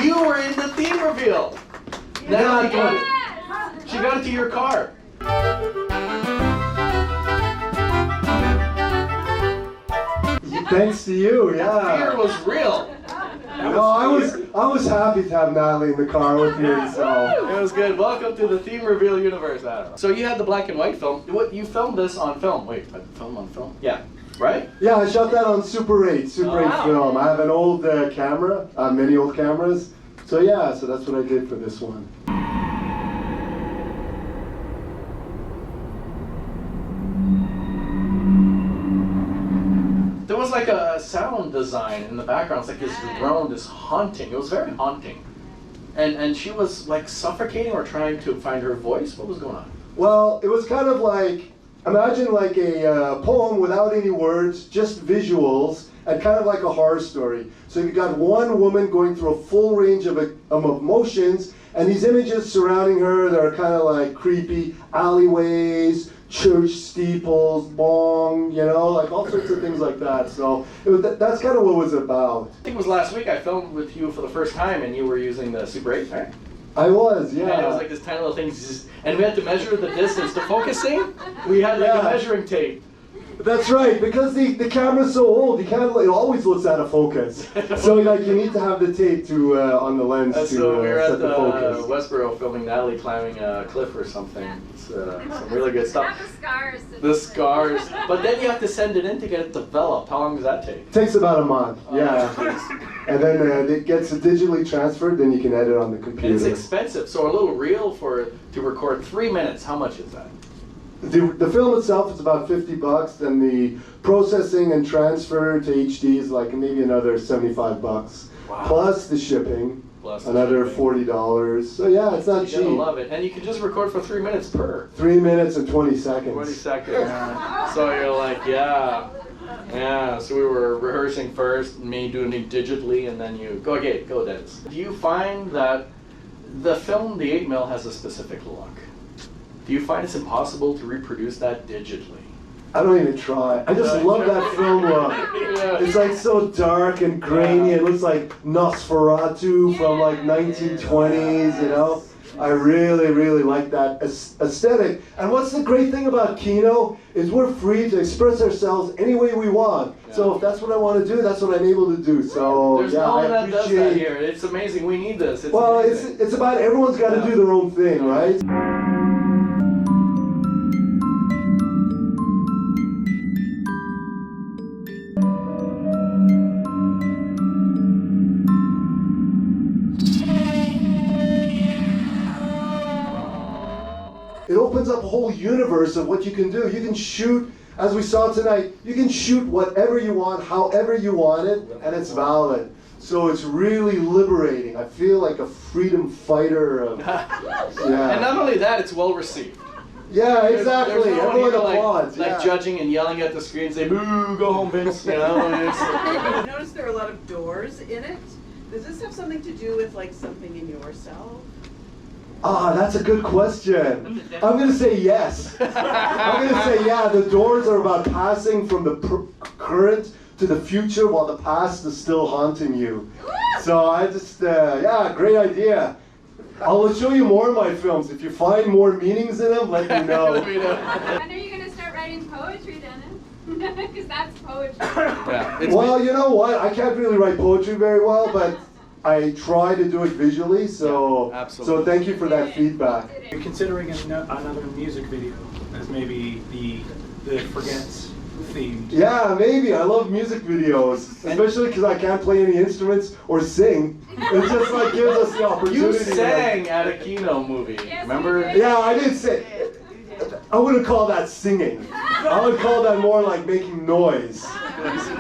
You were in the theme reveal. Natalie got it. She got into your car. Thanks to you, yeah. The fear was real. No, I was happy to have Natalie in the car with me, so. It was good. Welcome to the theme reveal universe, Adam. So you had the black and white film. What, you filmed this on film? Wait, film on film? Yeah. Right? Yeah, I shot that on Super 8 film. I have an old camera, many old cameras. So yeah, so that's what I did for this one. There was like a sound design in the background. It's like this drone, this haunting. It was very haunting. And she was like suffocating or trying to find her voice. What was going on? Well, it was kind of like, imagine like a poem without any words, just visuals, and kind of like a horror story. So you got one woman going through a full range of emotions, and these images surrounding her that are kind of like creepy alleyways, church steeples, bong, you know, like all sorts of things like that. So that's kind of what it was about. I think it was last week I filmed with you for the first time, and you were using the Super 8, right? I was, yeah. And it was like this tiny little thing, and we had to measure the distance. To focusing, we had like a measuring tape. That's right, because the camera's so old, you can't. It always looks out of focus. So like you need to have the tape to on the lens to so we were set at the focus. Westboro filming Natalie climbing a cliff or something. It's some really good stuff. The scars. The scars. But then you have to send it in to get it developed. How long does that take? It takes about a month, yeah. And then it gets digitally transferred, then you can edit on the computer. And it's expensive, so a little reel to record 3 minutes, how much is that? The film itself is about $50, and the processing and transfer to HD is like maybe another $75. Wow. Plus the shipping, another $40. So yeah, it's not cheap. You're gonna love it, and you can just record for 3 minutes per. 3 minutes and 20 seconds. 20 seconds. So you're like, yeah. So we were rehearsing first, me doing it digitally, and then you go Dennis. Do you find that the film, the 8mm, has a specific look? Do you find it's impossible to reproduce that digitally? I don't even try. I just love that film look. Yeah. It's like so dark and grainy. It looks like Nosferatu from like 1920s, you know? I really, really like that aesthetic. And what's the great thing about Kino is we're free to express ourselves any way we want. Yeah. So if that's what I want to do, that's what I'm able to do. So there's no one that does that here. It's amazing. We need this. It's amazing. It's about everyone's got to do their own thing, right? It opens up a whole universe of what you can do. You can shoot, as we saw tonight, you can shoot whatever you want, however you want it, and it's valid. So it's really liberating. I feel like a freedom fighter. And not only that, it's well received. Yeah, exactly. There's no Everyone here, applauds. Like judging and yelling at the screen, say, "Boo, go home, Vince." You know. I noticed there are a lot of doors in it. Does this have something to do with like something in yourself? Ah, that's a good question. I'm going to say yes. I'm going to say yeah. The doors are about passing from the current to the future while the past is still haunting you. So I just, yeah, great idea. I'll show you more of my films. If you find more meanings in them, let me know. When are you going to start writing poetry, Dennis? Because that's poetry. Yeah, well, you know what? I can't really write poetry very well, but I try to do it visually, so so thank you for that feedback. You're considering another music video as maybe the Forgets themed. Yeah, maybe. I love music videos, especially because I can't play any instruments or sing. It just like gives us the opportunity. You sang at a Kino movie, remember? Yeah, I did sing. I wouldn't call that singing. I would call that more like making noise.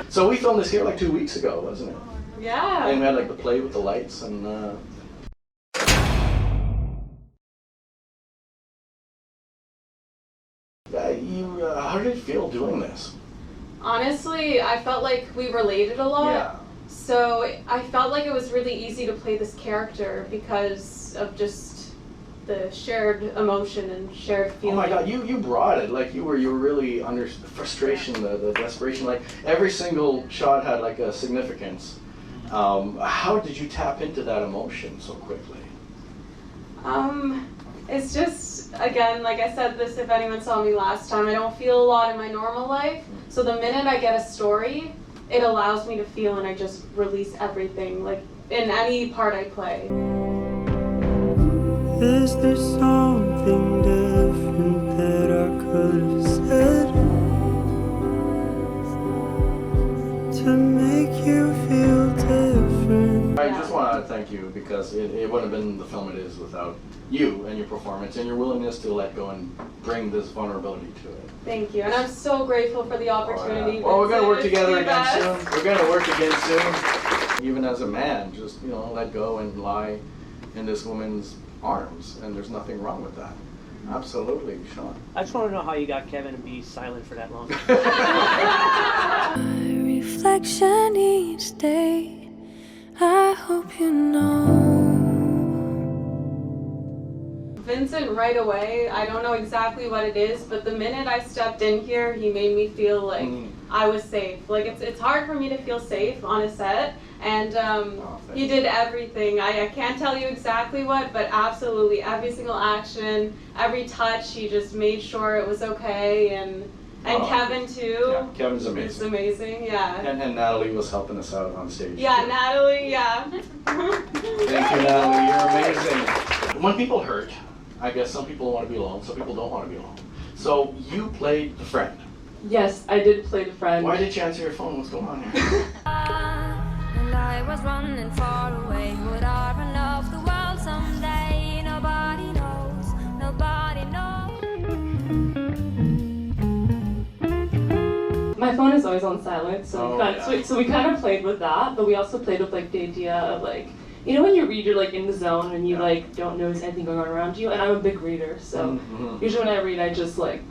So we filmed this here like 2 weeks ago, wasn't it? Yeah. And we had like the play with the lights and how did you feel doing this? Honestly, I felt like we related a lot. Yeah. So I felt like it was really easy to play this character because of just the shared emotion and shared feeling. Oh my God, you brought it. Like you were really under the frustration, the desperation. Like every single shot had like a significance. How did you tap into that emotion so quickly? It's just, again, like I said this if anyone saw me last time, I don't feel a lot in my normal life. So the minute I get a story, it allows me to feel and I just release everything, like in any part I play. Is there something different that I could have said to make you feel different? I just want to thank you because it wouldn't have been the film it is without you and your performance and your willingness to let go and bring this vulnerability to it. Thank you, and I'm so grateful for the opportunity. Well, we're going to work Vincent. together It's the again best. soon. We're going to work again soon. Even as a man, just, let go and lie in this woman's arms, and there's nothing wrong with that. Absolutely, Sean. I just want to know how you got Kevin to be silent for that long. My reflection each day, I hope you know. Vincent, right away, I don't know exactly what it is, but the minute I stepped in here, he made me feel like I was safe. Like it's hard for me to feel safe on a set, and he did everything. I can't tell you exactly what, but absolutely every single action, every touch, he just made sure it was okay, and Kevin too. Yeah, Kevin's amazing. It's amazing, yeah. And Natalie was helping us out on stage. Yeah, too. Natalie, yeah. Thank you, Natalie. You're amazing. When people hurt, I guess some people want to be alone, some people don't want to be alone. So you played the friend. Yes, I did play the friend. Why did you answer your phone? What's going on here? And I was running far away. Would I run off the world someday? Nobody knows, nobody knows. My phone is always on silent, so, Oh, so we kind of played with that, but we also played with like the idea of like, when you read, you're like in the zone and you like don't notice anything going on around you. And I'm a big reader, so usually when I read, I just like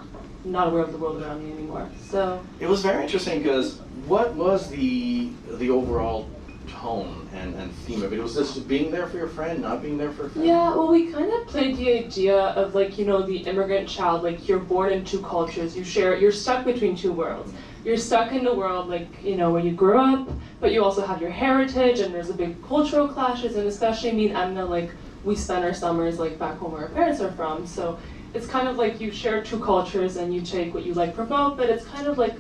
not aware of the world around me anymore. So it was very interesting because what was the overall tone and theme of it? Was this being there for your friend, not being there for a friend? yeah, well, we kind of played the idea of like the immigrant child. Like you're born in two cultures. You're stuck between two worlds. You're stuck in the world like where you grew up, but you also have your heritage, and there's a big cultural clashes. And especially me and Emna, like we spend our summers like back home where our parents are from. So it's kind of like you share two cultures and you take what you like from both, but it's kind of like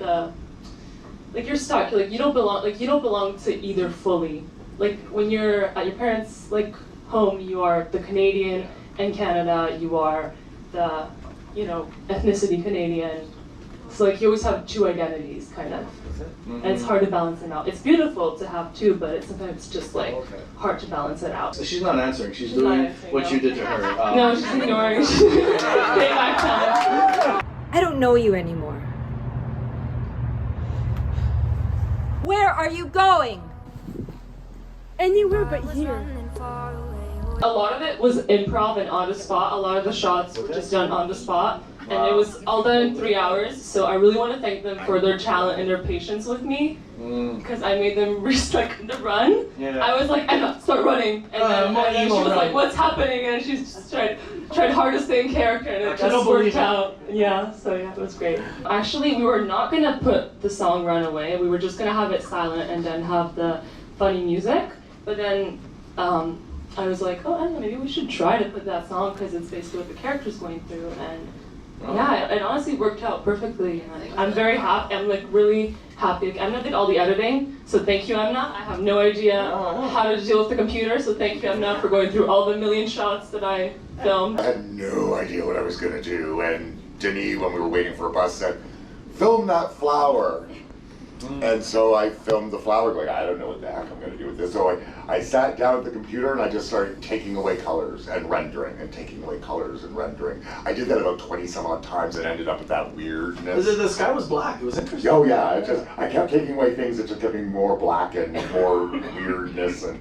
you're stuck. Like you don't belong to either fully. Like when you're at your parents' like home, you are the Canadian. In Canada, you are the ethnicity Canadian. So like you always have two identities, kind of, and it's hard to balance them out. It's beautiful to have two, but it's sometimes just like hard to balance it out. So she's not answering. She's doing what you did to her. No, she's ignoring. Payback time. I don't know you anymore. Where are you going? Anywhere but here. A lot of it was improv and on the spot. A lot of the shots were just done on the spot. And it was all done in 3 hours, so I really want to thank them for their talent and their patience with me, because I made them like to run. Yeah. I was like, Emma, start running, and then she was like, what's happening? And she just tried hard to stay in character, and it just worked out. Yeah, so yeah, it was great. Actually, we were not gonna put the song "Run Away." We were just gonna have it silent and then have the funny music. But then I was like, oh, I don't know, maybe we should try to put that song because it's basically what the character's going through, and. Yeah, it honestly worked out perfectly. I'm very happy. I'm like really happy. Emna did all the editing, so thank you, Emna. I have no idea how to deal with the computer, so thank you, Emna, for going through all the million shots that I filmed. I had no idea what I was gonna do, and Denis, when we were waiting for a bus, said, "Film that flower." And so I filmed the flower, going, I don't know what the heck I'm going to do with this. So I sat down at the computer and I just started taking away colors and rendering and taking away colors and rendering. I did that about 20 some odd times and ended up with that weirdness. The sky was black. It was interesting. Oh yeah, I kept taking away things that just kept me more black and more weirdness. And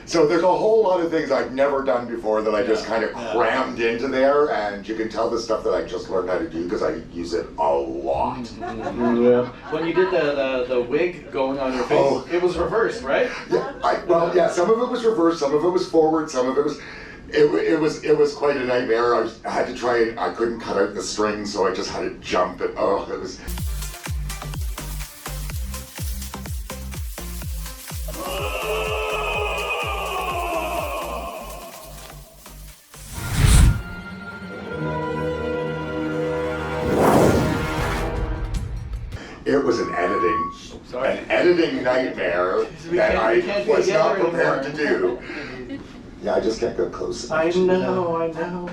so there's a whole lot of things I've never done before that I just kind of crammed into there, and you can tell the stuff that I just learned how to do because I use it a lot. Yeah. When you did the wig going on your face, it was reversed, right? Yeah, some of it was reversed, some of it was forward, some of it was... It was quite a nightmare. I had to try it. I couldn't cut out the string, so I just had to jump it. Oh, it was. It was an editing nightmare that I was not prepared to do. Yeah, I just can't go close enough. I know.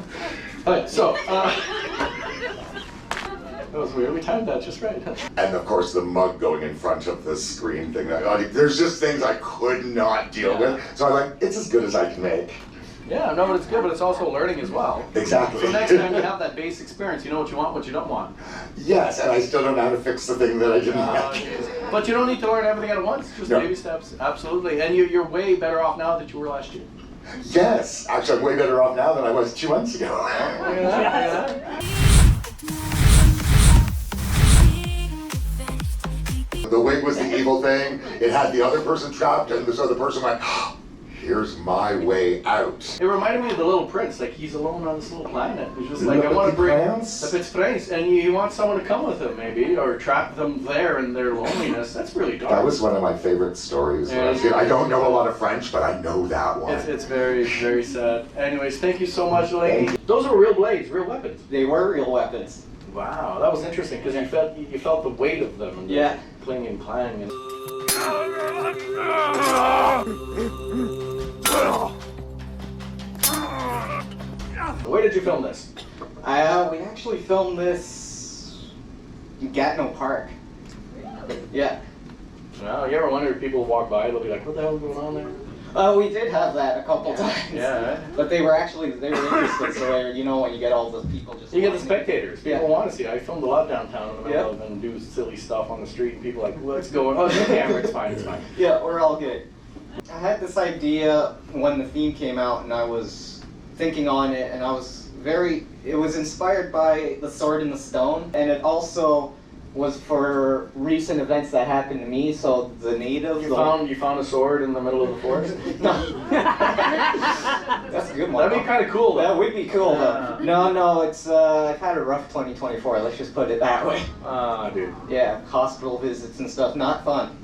Alright, so, that was weird, we timed that just right. And of course the mug going in front of the screen thing, there's just things I could not deal with. So I'm like, it's as good as I can make. Yeah, no, but it's good, but it's also learning as well. Exactly. So next time you have that base experience, you know what you want, what you don't want. Yes, and I still don't know how to fix the thing that I didn't like. But you don't need to learn everything at once, just baby steps, absolutely. And you're way better off now than you were last year. Yes, actually I'm way better off now than I was 2 months ago. The wig was the evil thing. It had the other person trapped, and this other person went, here's my way out. It reminded me of the Little Prince, like he's alone on this little planet. He's just like, I want to bring the Petit Prince, and you want someone to come with him maybe, or trap them there in their loneliness. That's really dark. That was one of my favorite stories. Yeah, I don't know a lot of French, but I know that one. It's very, very sad. Anyways, thank you so much, lady. Those were real blades, real weapons. They were real weapons. Wow, that was interesting, because you felt the weight of them, and the cling and clang. And... Where did you film this? We actually filmed this in Gatineau Park. Yeah. Well, you ever wonder if people walk by, they'll be like, what the hell is going on there? We did have that a couple times. Yeah, right? But they were interested, so you know when you get all the people just... You get the spectators. People want to see it. I filmed a lot downtown in the middle of and do silly stuff on the street, and people are like, what's going on? Oh, it's the camera, it's fine, it's fine. Yeah, we're all good. I had this idea when the theme came out, and I was thinking on it, and I was it was inspired by The Sword in the Stone, and it also was for recent events that happened to me, so the natives... You found a sword in the middle of the forest? No. That's a good one. That'd be kind of cool, though. That would be cool, though. No, it's, I've had a rough 2024, let's just put it that way. Dude. Yeah, hospital visits and stuff, not fun.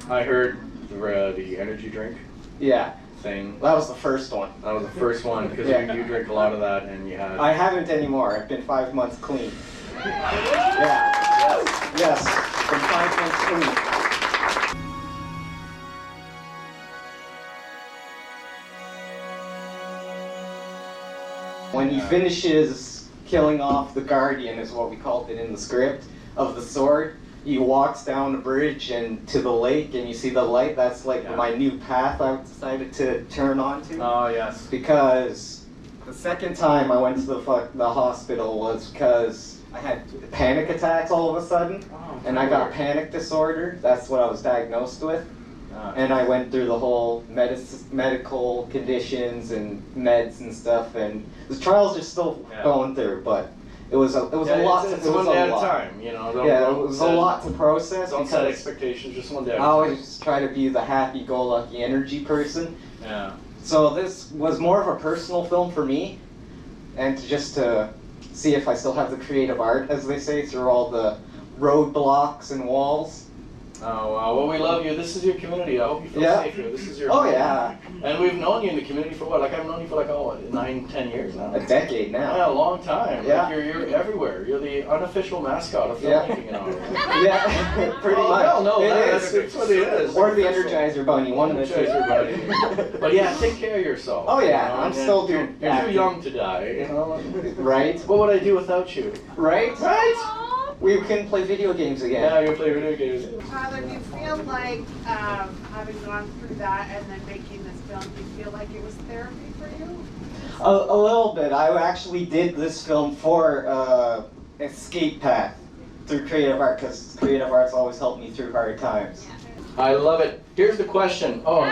I heard the energy drink. Yeah. Thing. That was the first one. That was the first one, because you drink a lot of that, and you had... I haven't anymore, I've been 5 months clean. Yeah. Yes, been 5 months clean. When he finishes killing off the guardian, is what we called it in the script, of the sword, he walks down the bridge and to the lake, and you see the light. That's like my new path I decided to turn onto. Oh, yes. Because the second time I went to the hospital was because I had panic attacks all of a sudden, and I got panic disorder. That's what I was diagnosed with. And I went through the whole medical conditions and meds and stuff, and the trials are still going through, but it was a lot. It's one day at a time, you know. It was a lot to process. Don't set expectations, just one day at a time. I always try to be the happy-go-lucky energy person. Yeah. So this was more of a personal film for me, and just to see if I still have the creative art, as they say, through all the roadblocks and walls. Oh, wow. Well, we love you. This is your community. I hope you feel safe here. This is your home. Yeah. And we've known you in the community for what? Like, I've known you for like, 9-10 years now. A decade now. Yeah, a long time. Yeah. Like, you're everywhere. You're the unofficial mascot of filmmaking in Ottawa. Yeah, pretty much. No, it's what it is. Or the Energizer Bunny, one of the two. Energizer Bunny. But yeah, take care of yourself. Oh yeah, you know? I'm still doing. You're too young to die, you know? Right? What would I do without you? Right? Right? We can play video games again. Yeah, we can play video games. Father, do you feel like having gone through that and then making this film, do you feel like it was therapy for you? A little bit. I actually did this film for escape path through creative art, because creative arts always helped me through hard times. I love it. Here's the question. Oh,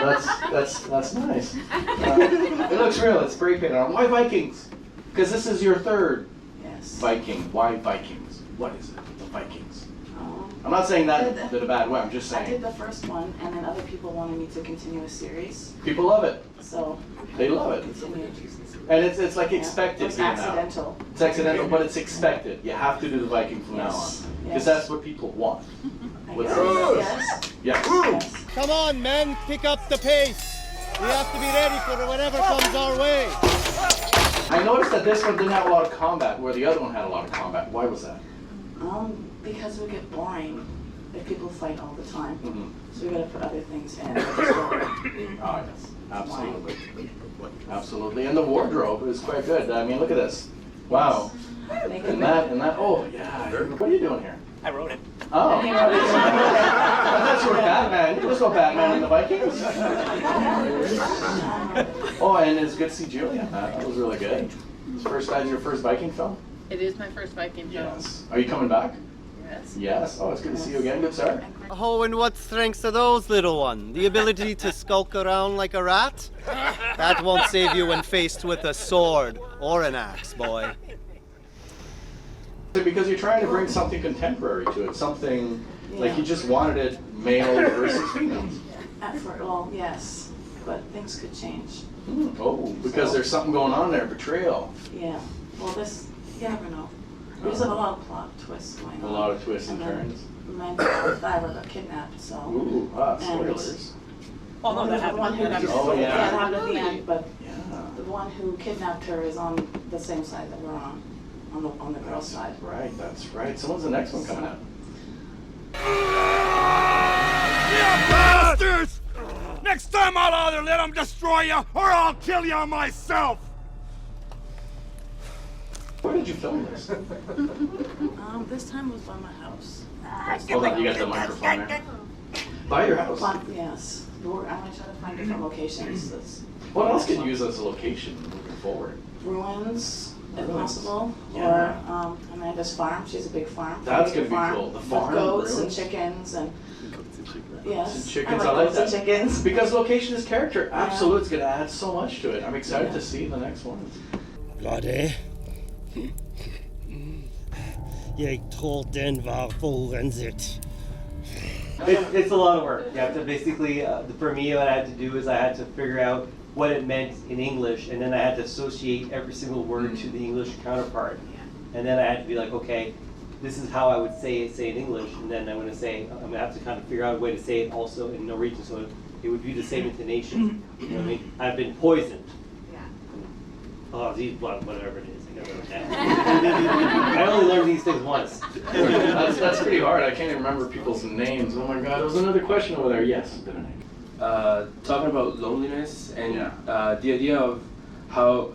that's nice. It looks real. It's spray painted on. Why Vikings? Because this is your third Viking. Why Vikings? What is it? The Vikings. I'm not saying that in a bad way, I'm just I did saying. the first one, and then other people wanted me to continue a series, People love it. so. They love it. Continued. And it's like Yeah. expected It was here now. accidental. It's accidental, but it's expected. You have to do the Viking from now on. Yes, Because yes. that's what people want. With Yes. Yes. Come on, men, pick up the pace. We have to be ready for whatever comes our way. I noticed that this one didn't have a lot of combat, where the other one had a lot of combat. Why was that? Because it would get boring if people fight all the time. Mhm. So we gotta put other things in. Oh, yes. Absolutely. Absolutely. And the wardrobe is quite good. I mean, look at this. Wow. And that, oh, yeah. What are you doing here? I wrote it. Oh. I thought you were Batman. You just go Batman and the Vikings. Oh, and it's good to see Julia. That was really good. That's your first Viking film? It is my first Viking film. Yes. Are you coming back? Yes. Yes. Oh, it's good to see you again. Good, sir. Oh, and what strengths are those, little one? The ability to skulk around like a rat? That won't save you when faced with a sword or an axe, boy. Because you're trying to bring something contemporary to it, something like you just wanted it male versus female. Well, yes, but things could change. Oh, because there's something going on there, betrayal. Yeah. Well, you never know. There's a lot of plot twists going on. A lot of twists and then turns. My diver got kidnapped, so. Ooh, spoilers. Oh, no, that happened. Oh, yeah. Yeah, it happened at the end, but Yeah. the one who kidnapped her is on the same side that we're on the girl's side. Right, that's right. So when's the next one coming out? You bastards! Next time I'll either let them destroy you or I'll kill you myself! Where did you film this? This time was by my house. Hold on, you got the microphone there. By your house? Yes. I'm gonna try to find different locations. What else could you use as a location moving forward? Ruins, if possible, Yeah. or Amanda's farm. She's a big farm. That's Big gonna be cool. The farm, with goats ruins? and chickens and. Yes. And chickens, I I like goats and that. chickens. Because location is character. Yeah. Absolutely, it's going to add so much to it. I'm excited Yeah. to see the next one. Bloody. Jeg tror den var forurenset. It's a lot of work. You have to basically, for me, what I had to do is I had to figure out what it meant in English, and then I had to associate every single word to the English counterpart. And then I had to be like, okay, this is how I would say it in English, and then I'm gonna have to kind of figure out a way to say it also in Norwegian, so it would be the same intonation. You know what I mean? I've been poisoned. Oh, these blood, whatever it is. I never learned that. I only learned these things once. That's pretty hard. I can't even remember people's names. Oh my God, there was another question over there. Yes, talking about loneliness and the idea of how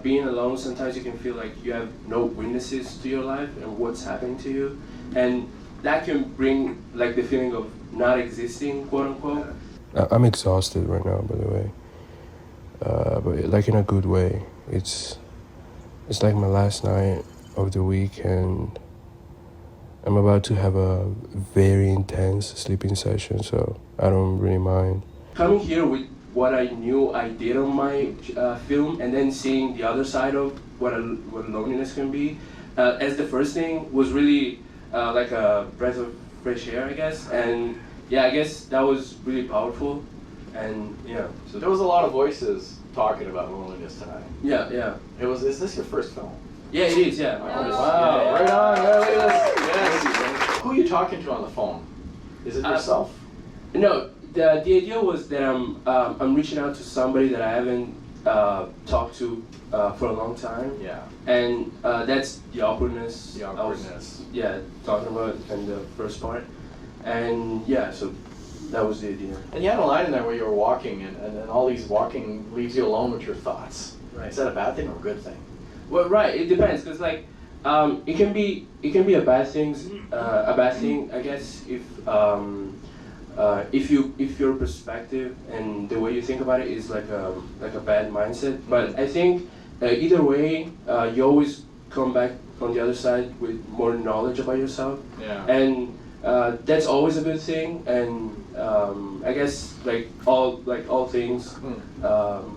being alone, sometimes you can feel like you have no witnesses to your life and what's happening to you, and that can bring like the feeling of not existing, quote unquote. I'm exhausted right now, by the way, but like in a good way. It's like my last night of the week, and I'm about to have a very intense sleeping session, so I don't really mind. Coming here with what I knew I did on my film, and then seeing the other side of what loneliness can be, as the first thing was really like a breath of fresh air, I guess. And yeah, I guess that was really powerful. And yeah, so there was a lot of voices talking about loneliness tonight. Yeah. Is this your first film? Yeah, it is. Yeah. Oh, wow! Yeah. Right on. Yeah, look at this. Yes. Who are you talking to on the phone? Is it yourself? No. The idea was that I'm reaching out to somebody that I haven't talked to for a long time. Yeah. And that's the awkwardness. The awkwardness. Talking about in the first part. And yeah, so that was the idea. And you had a line in there where you were walking, and all these walking leaves you alone with your thoughts. Right. Is that a bad thing or a good thing? Well, right. It depends, because like it can be a bad thing. I guess, if your perspective and the way you think about it is like a bad mindset. But I think either way, you always come back on the other side with more knowledge about yourself. Yeah. And that's always a good thing. And I guess like all things,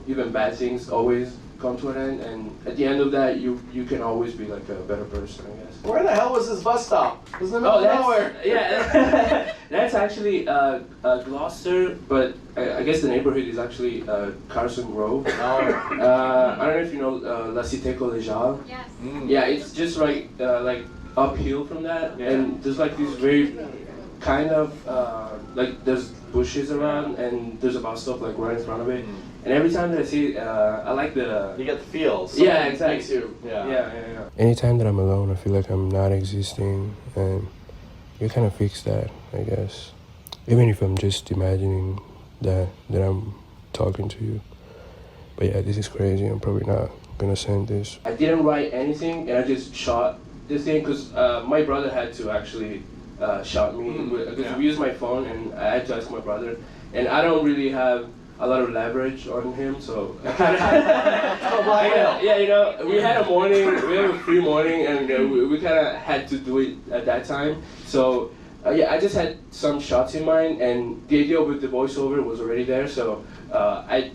even bad things, always come to an end, and at the end of that, you can always be like a better person, I guess. Where the hell was this bus stop? It was in the middle of nowhere. Yeah, that's actually Gloucester, but I guess the neighborhood is actually Carson Grove. Oh. I don't know if you know La Cité Collégiale. Yes. Yeah, it's just like uphill from that, and there's like these very kind of like there's bushes around, and there's a bus stop like right in front of it. And every time that I see it, I like the... You get the feels. Yeah, exactly. Makes you, Yeah. Anytime that I'm alone, I feel like I'm not existing, and you kind of fix that, I guess. Even if I'm just imagining that I'm talking to you. But yeah, this is crazy. I'm probably not gonna send this. I didn't write anything, and I just shot this thing because my brother had to actually shot me because we used my phone, and I had to ask my brother, and I don't really have a lot of leverage on him, so yeah, you know, we had a free morning, and we kind of had to do it at that time. So yeah, I just had some shots in mind, and the idea with the voiceover was already there. So I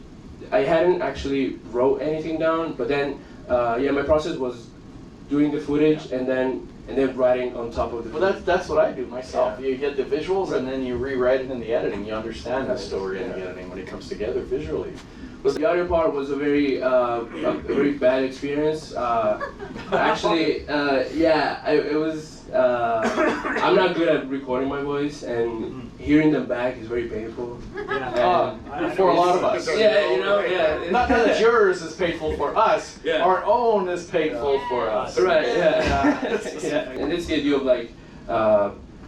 hadn't actually wrote anything down, but then yeah, my process was doing the footage and then writing on top of the footage. Well, that's what I do myself. You get the visuals and then you rewrite it in the editing. You understand the story in the editing when it comes together visually. The audio part was a very bad experience. Actually, yeah, it was. I'm not good at recording my voice, and hearing them back is very painful. For a lot of us. Yeah, you know, yeah. Not that yours is painful for us. Yeah. Our own is painful for us. Right. Yeah. Yeah. And it's the idea of like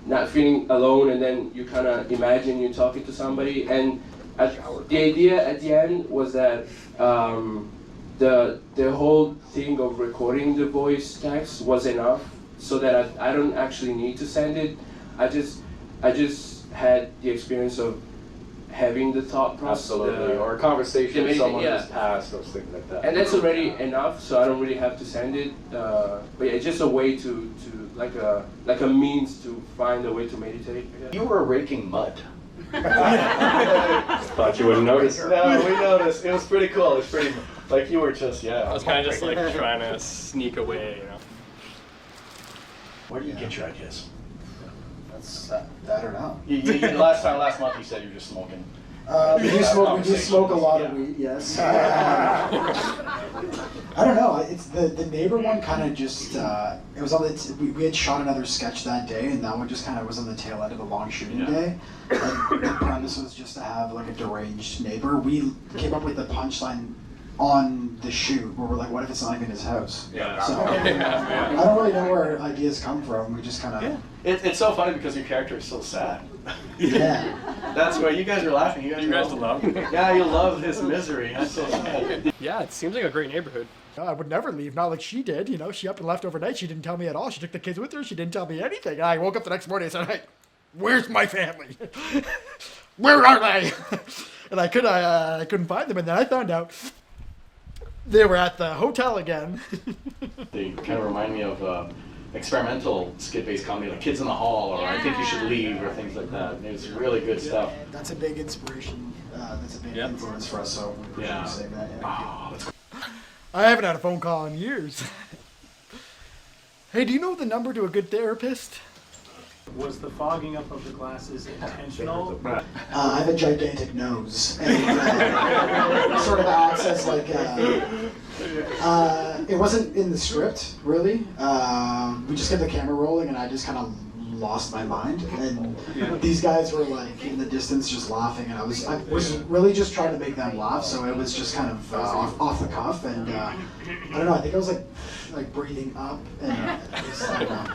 not feeling alone, and then you kind of imagine you're talking to somebody, and the idea at the end was that the whole thing of recording the voice text was enough, so that I don't actually need to send it. I just had the experience of having the thought process. Absolutely. Or a conversation with someone who's passed, those things like that. And that's already enough, so I don't really have to send it. But yeah, it's just a way to like a means to find a way to meditate. You were raking mud. Thought you wouldn't notice. No, we noticed. It was pretty cool. It's pretty, like you were just, I was kind of just like trying to sneak away, you know. Where do you get your ideas? That's I don't know. Last month you said you were just smoking. We do smoke a lot of weed, yes. I don't know. It's the neighbor one kind of just. It was on the. We had shot another sketch that day, and that one just kind of was on the tail end of a long shooting day. And the premise was just to have like a deranged neighbor. We came up with the punchline on the shoot where we're like, what if it's not even his house? Yeah. So I don't really know where ideas come from. We just kind of. It's so funny because your character is so sad. Yeah. That's why you guys are laughing. You guys love. Yeah, you love his misery. That's so sad. Yeah, it seems like a great neighborhood. I would never leave, not like she did. You know, she up and left overnight. She didn't tell me at all. She took the kids with her. She didn't tell me anything. And I woke up the next morning and said, "Hey, where's my family? Where are they?" And I couldn't find them. And then I found out they were at the hotel again. They kind of remind me of experimental skit-based comedy, like Kids in the Hall, or I Think You Should Leave, or things like that. It's really good stuff. That's a big inspiration. That's a big influence for us. So we appreciate you saying that. Yeah. Oh, that's cool. I haven't had a phone call in years. Hey, do you know the number to a good therapist? Was the fogging up of the glasses intentional? I have a gigantic nose, and sort of acts as like. It wasn't in the script, really. We just kept the camera rolling, and I just kind of lost my mind. And these guys were like in the distance, just laughing, and I was really just trying to make them laugh. So it was just kind of off the cuff, and I don't know. I think I was like breathing up, and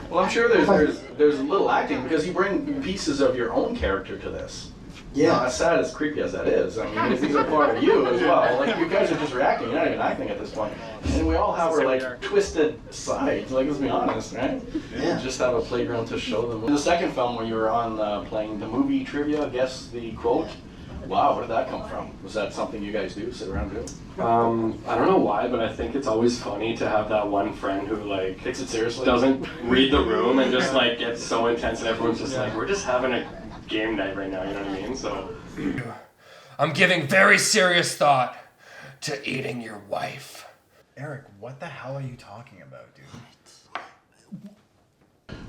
Well, I'm sure there's a little acting because you bring pieces of your own character to this. Yeah. Now, as sad as creepy as that is, I mean, these are part of you as well. Like, you guys are just reacting, you're not even acting at this point. And we all have our, like, twisted sides, like, let's be honest, right? Yeah. Just have a playground to show them. In the second film when you were on playing the movie trivia, guess the quote, wow, where did that come from? Was that something you guys do, sit around do? I don't know why, but I think it's always funny to have that one friend who, like, takes it seriously, doesn't read the room and just, like, gets so intense and everyone's just like, we're just having a game night right now, you know what I mean? So I'm giving very serious thought to eating your wife. Eric, what the hell are you talking about, dude?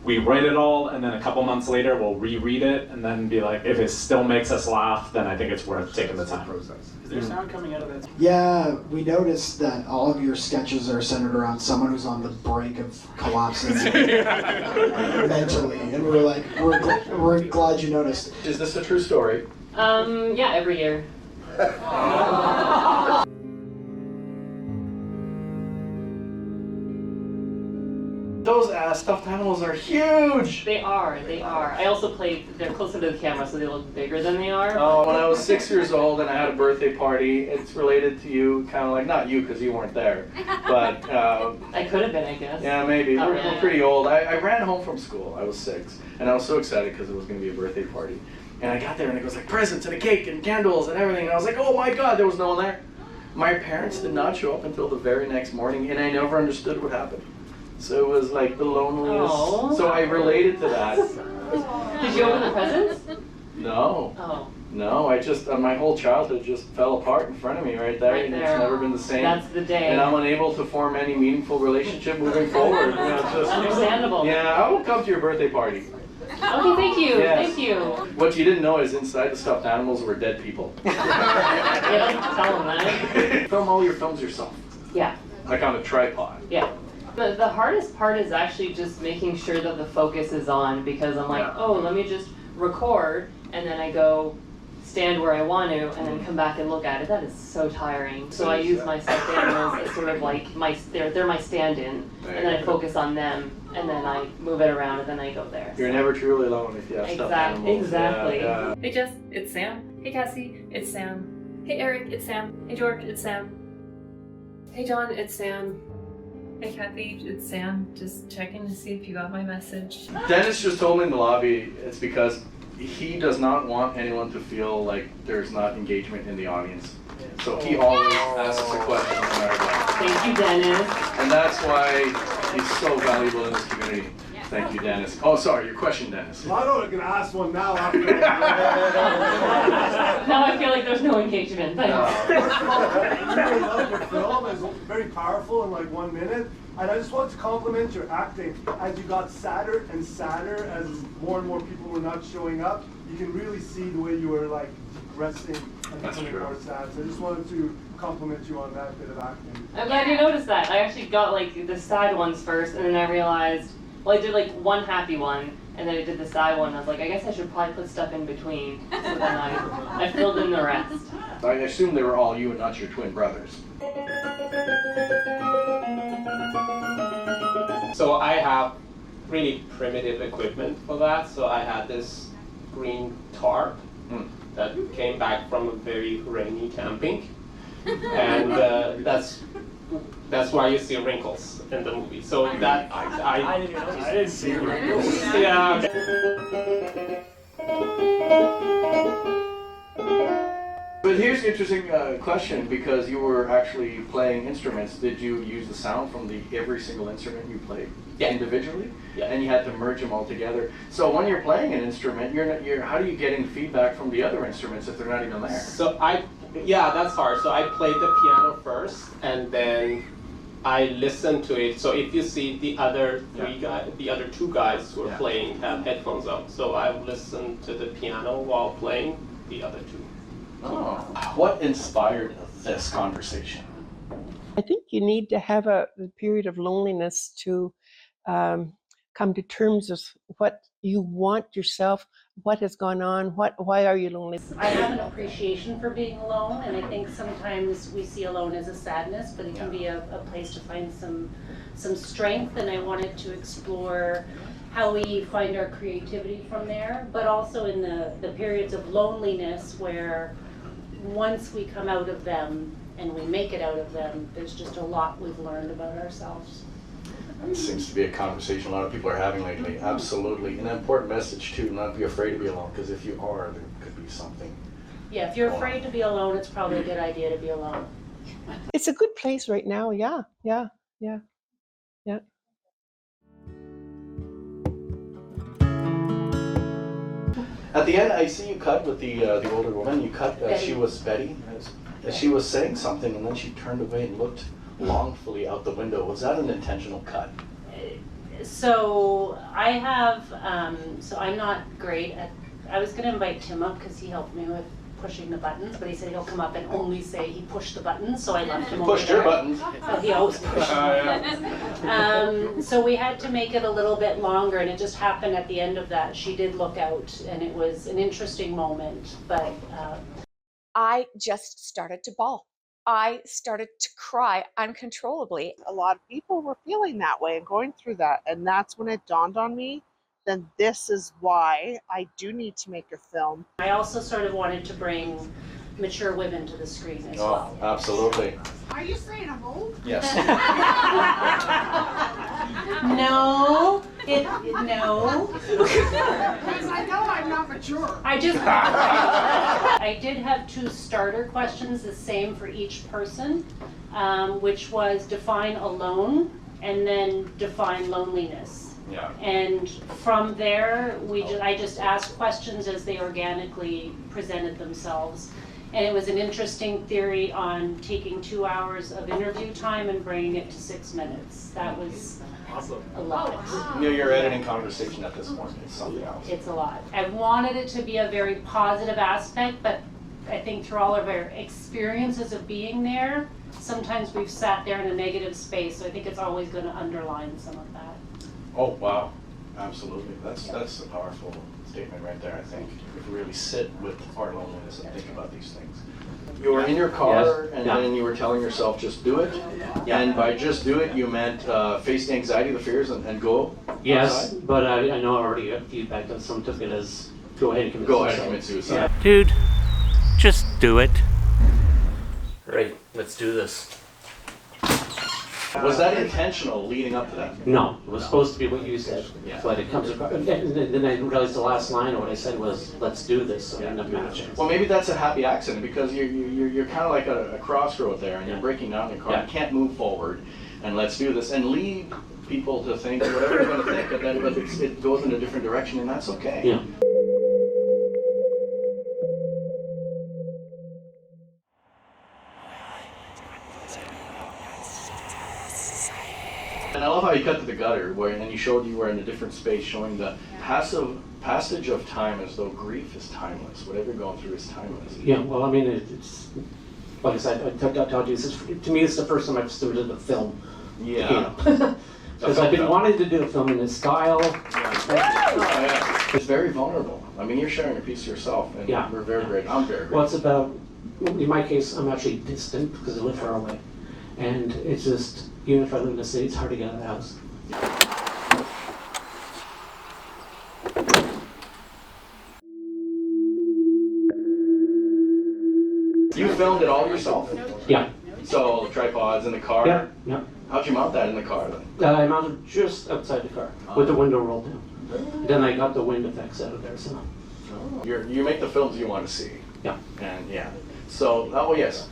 We write it all, and then a couple months later, we'll reread it, and then be like, if it still makes us laugh, then I think it's worth taking the time. Is there sound coming out of that? Yeah, we noticed that all of your sketches are centered around someone who's on the brink of collapsing mentally, and we're like, we're glad you noticed. Is this a true story? Yeah, every year. Those stuffed animals are huge! They are. I also they're closer to the camera so they look bigger than they are. Oh, when I was 6 years old and I had a birthday party, it's related to you, kind of like, not you because you weren't there, but... I could have been, I guess. Yeah, maybe. Oh, We're pretty old. I ran home from school. I was 6, and I was so excited because it was going to be a birthday party. And I got there and it was like presents and a cake and candles and everything, and I was like, oh my god, there was no one there. My parents did not show up until the very next morning, and I never understood what happened. So it was like the loneliest. Aww. So I related to that. Did you open the presents? No. Oh. No, I just, my whole childhood just fell apart in front of me right there, and it's never been the same. That's the day. And I'm unable to form any meaningful relationship moving forward. You know, it's just, understandable. Yeah, I will come to your birthday party. Okay, thank you. Yes. Thank you. What you didn't know is inside the stuffed animals were dead people. Yeah, tell them that. Film all your films yourself. Yeah. Like on a tripod. Yeah. The hardest part is actually just making sure that the focus is on, because I'm like, oh, let me just record, and then I go stand where I want to, and then come back and look at it. That is so tiring. So I use my stuffed animals as sort of like they're my stand-in, and then I focus on them, and then I move it around, and then I go there. You're never truly alone if you have stuffed animals. Exactly. Yeah. Hey Jess, it's Sam. Hey Cassie, it's Sam. Hey Eric, it's Sam. Hey George, it's Sam. Hey John, it's Sam. Hey Kathy, it's Sam. Just checking to see if you got my message. Dennis just told me in the lobby it's because he does not want anyone to feel like there's not engagement in the audience. So he always asks a question no matter what. Thank you, Dennis. And that's why he's so valuable in this community. Thank you, Dennis. Oh, sorry, your question, Dennis. Well, I know I'm going to ask one now. After Now I feel like there's no engagement. First of all, I really love your film. It's very powerful in like 1 minute. And I just want to compliment your acting. As you got sadder and sadder, as more and more people were not showing up, you can really see the way you were like depressing and becoming more sad. So I just wanted to compliment you on that bit of acting. I'm glad you noticed that. I actually got like the sad ones first, and then I realized, well, I did like one happy one, and then I did the sad one. I was like, I guess I should probably put stuff in between. So then I filled in the rest. I assume they were all you and not your twin brothers. So I have really primitive equipment for that. So I had this green tarp that came back from a very rainy camping, and that's why you see wrinkles in the movie. So that I didn't see wrinkles. Yeah. But here's an interesting question, because you were actually playing instruments. Did you use the sound from every single instrument you played individually? Yeah. And you had to merge them all together. So when you're playing an instrument, how do you get feedback from the other instruments if they're not even there? So that's hard. So I played the piano first, and then I listened to it. So if you see the other the other two guys who are playing have headphones on. So I listened to the piano while playing the other two. Oh. What inspired this conversation? I think you need to have a period of loneliness to come to terms with what you want yourself, what has gone on, why are you lonely? I have an appreciation for being alone, and I think sometimes we see alone as a sadness, but it can be a place to find some strength, and I wanted to explore how we find our creativity from there, but also in the periods of loneliness where once we come out of them and we make it out of them, there's just a lot we've learned about ourselves. It seems to be a conversation a lot of people are having lately. Absolutely. An important message too, not be afraid to be alone, because if you are, there could be something. Yeah, if you're afraid to be alone, it's probably a good idea to be alone. It's a good place right now, yeah. At the end, I see you cut with the older woman. You cut, she was Betty. She was saying something, and then she turned away and looked wrongfully out the window. Was that an intentional cut? So I have, so I'm not great at, I was gonna invite Tim up because he helped me with pushing the buttons, but he said he'll come up and only say he pushed the buttons, so I left him over Pushed your there. buttons. Oh, he always pushed them. So we had to make it a little bit longer, and it just happened at the end of that. She did look out, and it was an interesting moment, but. I just started to bawl. I started to cry uncontrollably. A lot of people were feeling that way and going through that, and that's when it dawned on me, then this is why I do need to make a film. I also sort of wanted to bring mature women to the screen as well. Absolutely. Are you saying I'm old? Yes. No, no. Because I know I'm not mature. I did have 2 starter questions, the same for each person, which was define alone and then define loneliness. Yeah. And from there, I just asked questions as they organically presented themselves. And it was an interesting theory on taking 2 hours of interview time and bringing it to 6 minutes. That was a lot. You know, your editing conversation at this point is something else. It's a lot. I wanted it to be a very positive aspect, but I think through all of our experiences of being there, sometimes we've sat there in a negative space, so I think it's always going to underline some of that. Oh, wow. Absolutely. That's a powerful statement right there, I think. If we really sit with our loneliness and think about these things. You were in your car, and then you were telling yourself, just do it. Yeah. And by just do it, you meant face the anxiety, the fears, and go Yes, outside? but I know I already got feedback that some took it as go ahead and commit suicide. Go ahead and commit suicide. Dude, just do it. Right, let's do this. Was that intentional leading up to that? No, it was supposed to be what you said, Yeah. but it comes across. And then I realized the last line of what I said was, let's do this, so I ended up matching. Well, maybe that's a happy accident because you're kind of like a crossroad there, and you're breaking down your car. Yeah. You can't move forward, and let's do this, and lead people to think whatever they're going to think, but then it goes in a different direction, and that's okay. Yeah. And I love how you cut to the gutter, and then you showed you were in a different space, showing the passage of time as though grief is timeless. Whatever you're going through is timeless. Yeah, well, I mean, it's like I said, I told you, to me, it's the first time I've submitted a film. Yeah. Because I've been wanting to do a film in this style. Yeah. It's very vulnerable. I mean, you're sharing a piece of yourself, and we're very grateful. I'm very grateful. Well, it's about, in my case, I'm actually distant because I live far away. And it's just, even if I live in the city, it's hard to get out of the house. You filmed it all yourself? Yeah. So, tripods in the car? Yeah, yeah. How'd you mount that in the car then? I mounted just outside the car with the window rolled down. Then I got the wind effects out of there, so. You make the films you want to see. Yeah. And yeah. So, oh yes.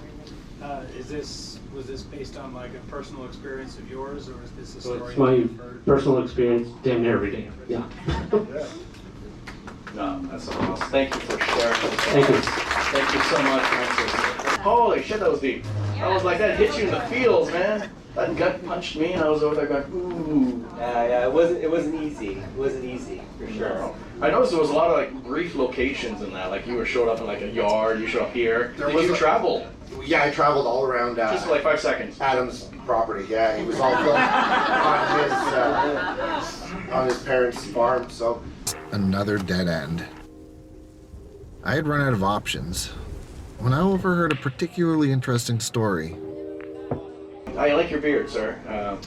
Was this based on like a personal experience of yours, or is this a So story it's my you've heard? personal experience damn near every day. Yeah. No, that's something else. Thank you for sharing. Thank you. Thank you so much, Francis. Holy shit, that was deep. I was like, that hit you in the feels, man. That gut punched me, and I was over there going, ooh. Yeah, it wasn't easy. It wasn't easy, for sure. I noticed there was a lot of like brief locations in that. Like you were showed up in like a yard, you showed up here. Did you travel? Yeah, I traveled all around. Just for like 5 seconds. Adam's property. Yeah, he was all filmed on his parents' farm. So another dead end. I had run out of options when I overheard a particularly interesting story. I like your beard, sir. It's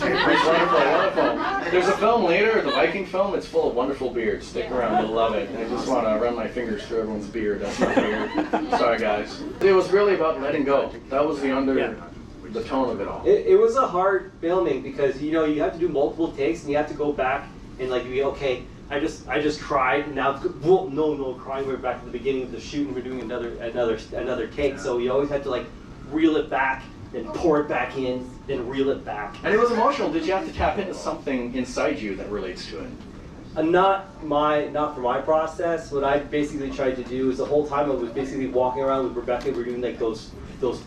wonderful, wonderful. There's a film later, the Viking film. It's full of wonderful beards. Stick around, you'll love it. And I just want to run my fingers through everyone's beard. That's my beard. Sorry, guys. It was really about letting go. That was the tone of it all. It was a hard filming because you have to do multiple takes and you have to go back and like be okay. I just cried and now no crying. We're back to the beginning of the shoot and we're doing another take. So you always had to like reel it back. Then pour it back in, then reel it back. And it was emotional. Did you have to tap into something inside you that relates to it? Not for my process. What I basically tried to do is the whole time I was basically walking around with Rebecca. We're doing like those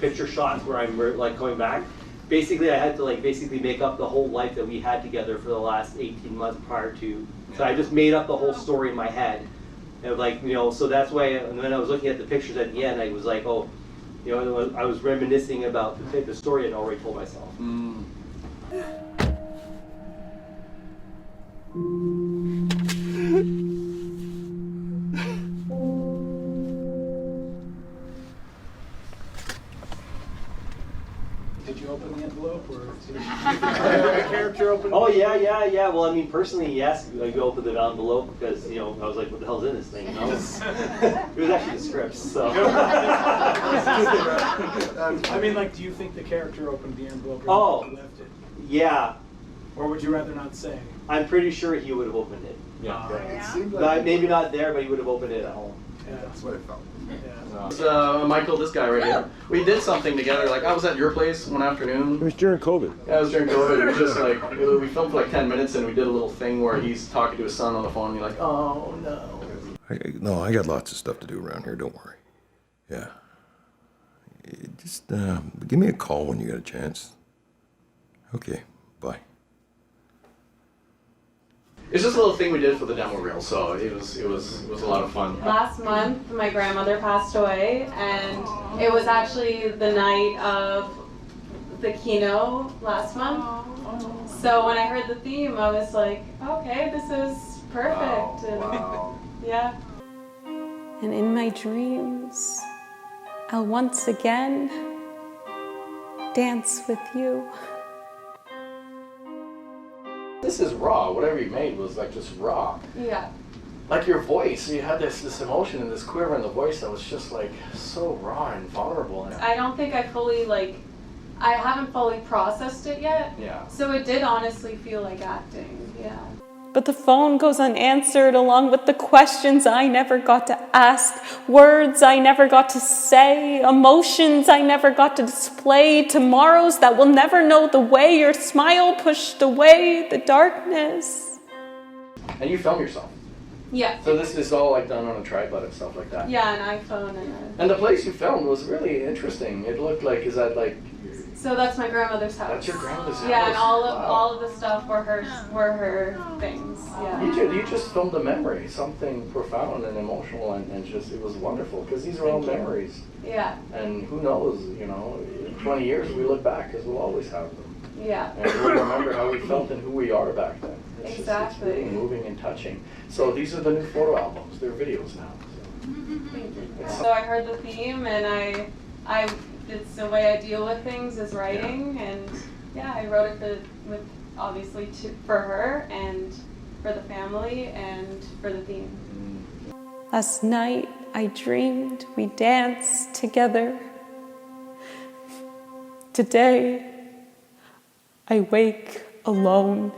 picture shots where I'm like going back. basically I had to like basically make up the whole life that we had together for the last 18 months prior to. So I just made up the whole story in my head. And like, you know, so that's why when I was looking at the pictures at the end, I was like, oh, you know, I was reminiscing about the story I'd already told myself. Did you open the envelope, or did character open? Oh yeah. Well, I mean, personally, yes. Like, you opened the envelope because, you know, I was like, what the hell's in this thing? You know? It was actually the scripts. So. I mean, like, do you think the character opened the envelope or left it? Yeah. Or would you rather not say? I'm pretty sure he would have opened it. Yeah. It seemed like maybe not there, but he would have opened it at home. Yeah, that's what I felt. Michael, this guy right here, we did something together. Like, I was at your place one afternoon. It was during COVID. Yeah, it was during COVID. It was just like, we filmed for like 10 minutes and we did a little thing where he's talking to his son on the phone and you're like, oh no. I got lots of stuff to do around here, don't worry. Yeah. Just give me a call when you get a chance. Okay, bye. It's just a little thing we did for the demo reel, so it was a lot of fun. Last month, my grandmother passed away, and it was actually the night of the Kino last month. So when I heard the theme, I was like, okay, this is perfect. And yeah. And in my dreams, I'll once again dance with you. This is raw. Whatever you made was like just raw. Yeah. Like your voice, you had this emotion and this quiver in the voice that was just like so raw and vulnerable. I don't think I haven't fully processed it yet. Yeah. So it did honestly feel like acting, yeah. But the phone goes unanswered along with the questions I never got to ask, words I never got to say, emotions I never got to display, tomorrows that will never know the way your smile pushed away the darkness. And you film yourself. Yeah. So this is all like done on a tripod and stuff like that. Yeah, an iPhone And the place you filmed was really interesting. It looked like, is that like... So that's my grandmother's house. That's your grandmother's house? Yeah, and all of the stuff were her things. Yeah. You just filmed a memory, something profound and emotional, and just, it was wonderful, because these are all memories. Yeah. And who knows, you know, in 20 years we look back, because we'll always have them. Yeah. And we'll remember how we felt and who we are back then. It's Exactly. Just, it's really moving and touching. So these are the new photo albums. They're videos now. So I heard the theme, and it's the way I deal with things is writing, and yeah, I wrote it with obviously for her and for the family and for the theme. Last night I dreamed we danced together. Today I wake alone.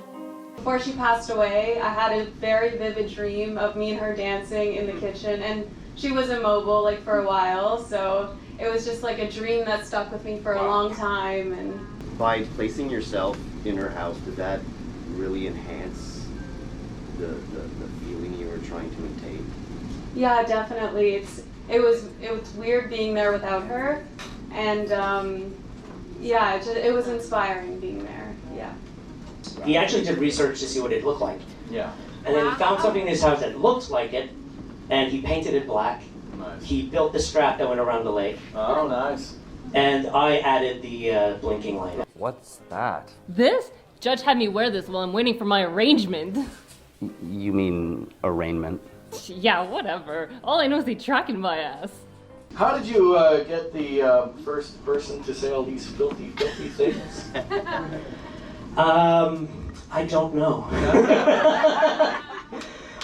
Before she passed away, I had a very vivid dream of me and her dancing in the kitchen, and she was immobile like for a while, so it was just like a dream that stuck with me for a long time. And by placing yourself in her house, did that really enhance the feeling you were trying to attain? yeah, definitely. It was weird being there without her, and yeah, it was inspiring being there. Yeah. He actually did research to see what it looked like. Yeah. And then he found something in his house that looked like it, and he painted it black. Nice. He built the strap that went around the leg. Oh, nice. And I added the blinking light. What's that? This? Judge had me wear this while I'm waiting for my arraignment. You mean arraignment? Yeah, whatever. All I know is he tracking my ass. How did you get the first person to say all these filthy, filthy things? I don't know.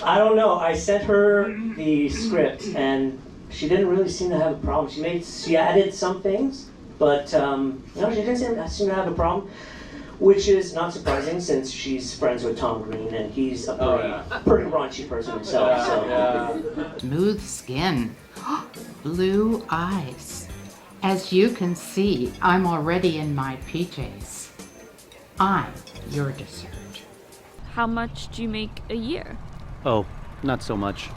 I don't know. I sent her the script, and she didn't really seem to have a problem. She added some things, but no, she didn't seem to have a problem, which is not surprising since she's friends with Tom Green, and he's a pretty raunchy person himself. Smooth skin, blue eyes. As you can see, I'm already in my PJs. I'm your dessert. How much do you make a year? Oh, not so much.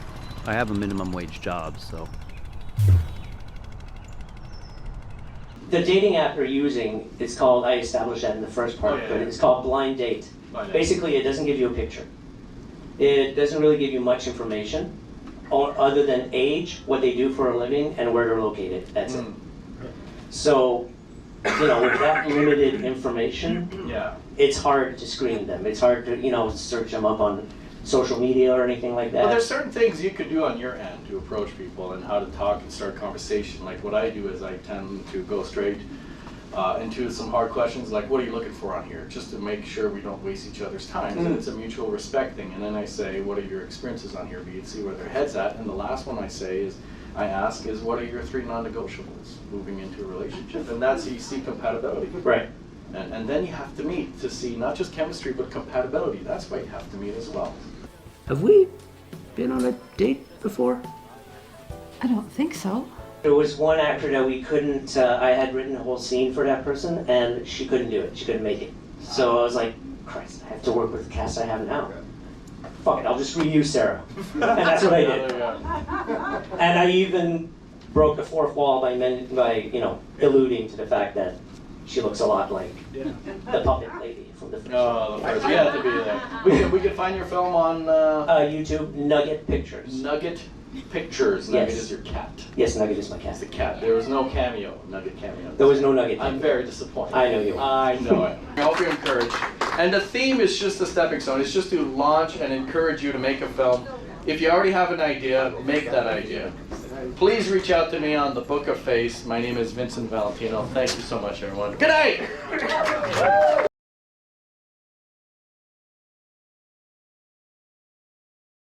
I have a minimum wage job, so. The dating app you're using, it's called, I established that in the first part, but it's called Blind Date. Basically, it doesn't give you a picture. It doesn't really give you much information, other than age, what they do for a living, and where they're located. That's it. So, with that limited information, it's hard to screen them. It's hard to, search them up on social media or anything like that. Well, there's certain things you could do on your end to approach people and how to talk and start conversation. Like what I do is I tend to go straight into some hard questions like, what are you looking for on here? Just to make sure we don't waste each other's time. And it's a mutual respect thing. And then I say, what are your experiences on here? Be see where their head's at. And the last one I ask is, what are your 3 non-negotiables moving into a relationship? And that's, you see compatibility. Right. And then you have to meet to see not just chemistry, but compatibility. That's why you have to meet as well. Have we been on a date before? I don't think so. There was one actor that we couldn't, I had written a whole scene for that person, and she couldn't do it. She couldn't make it. So I was like, Christ, I have to work with the cast I have now. Fuck it, I'll just reuse Sarah. And that's what I did. And I even broke the fourth wall by alluding to the fact that she looks a lot like the puppet lady from the first the first. We have to be there. We can find your film on YouTube, Nugget Pictures. Nugget Pictures. Nugget is your cat. Yes, Nugget is my cat. It's the cat. There was no cameo, Nugget cameo. There was no Nugget cameo. I'm very disappointed. I know you are. I know it. I hope you're encouraged. And the theme is just a stepping stone. It's just to launch and encourage you to make a film. If you already have an idea, make that idea. Please reach out to me on the Book of Face. My name is Vincent Valentino. Thank you so much, everyone. Good night!